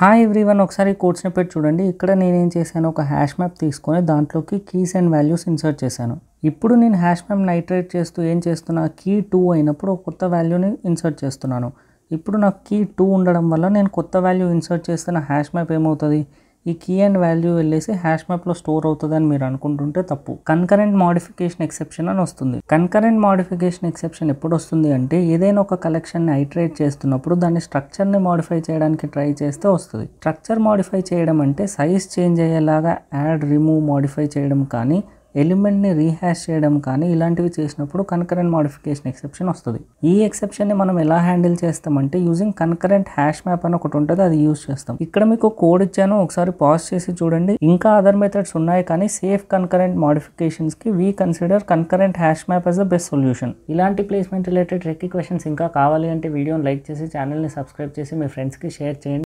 Hi everyone, ఒకసారి code snippet చూడండి. ఇక్కడ నేనేం చేశాను, ఒక హ్యాష్ మ్యాప్ తీసుకొని దాంట్లోకి కీస్ అండ్ వాల్యూస్ ఇన్సర్ట్ చేశాను. ఇప్పుడు నేను హ్యాష్ మ్యాప్ని ఐటరేట్ చేస్తూ ఏం చేస్తున్నా, కీ 2 అయినప్పుడు ఒక కొత్త వాల్యూని ఇన్సర్ట్ చేస్తున్నాను. ఇప్పుడు నాకు కీ 2 ఉండడం వల్ల నేను కొత్త వాల్యూ ఇన్సర్ట్ చేస్తున్న హ్యాష్ మ్యాప్ ఏమవుతుంది, ఈ కీ అండ్ వాల్యూ వెళ్ళేసి హ్యాష్ మ్యాప్లో స్టోర్ అవుతుంది అని మీరు అనుకుంటుంటే తప్పు. కన్కరెంట్ మోడిఫికేషన్ ఎక్సెప్షన్ అని వస్తుంది. కన్కరెంట్ మోడిఫికేషన్ ఎక్సెప్షన్ ఎప్పుడు వస్తుంది అంటే, ఏదైనా ఒక కలెక్షన్ని ఐటరేట్ చేస్తున్నప్పుడు దాని స్ట్రక్చర్ని మోడిఫై చేయడానికి ట్రై చేస్తే వస్తుంది. స్ట్రక్చర్ మోడిఫై చేయడం అంటే సైజ్ చేంజ్ అయ్యేలాగా యాడ్, రిమూవ్, మోడిఫై చేయడం కానీ, ఎలిమెంట్ని రీహ్యాష్ చేయడం కానీ ఇలాంటివి చేసినప్పుడు కన్కరెంట్ మోడిఫికేషన్ ఎక్సెప్షన్ వస్తుంది. ఈ ఎక్సెప్షన్ని మనం ఎలా హ్యాండిల్ చేస్తామంటే, యూజింగ్ కన్కరెంట్ హ్యాష్ మ్యాప్ అని ఒకటి ఉంటుంది, అది యూజ్ చేస్తాం. ఇక్కడ మీకు కోడ్ ఇచ్చాను, ఒకసారి పాజ్ చేసి చూడండి. ఇంకా అదర్ మెథడ్స్ ఉన్నాయి, కానీ సేఫ్ కన్కరెంట్ మోడిఫికేషన్స్కి we consider concurrent hash map as the best solution. ఇలాంటి ప్లేస్మెంట్ రిలేటెడ్ ట్రిక్కీ క్వశ్చన్స్ ఇంకా కావాలి అంటే వీడియోని లైక్ చేసి ఛానల్ని సబ్స్క్రైబ్ చేసి మీ ఫ్రెండ్స్కి షేర్ చేయండి.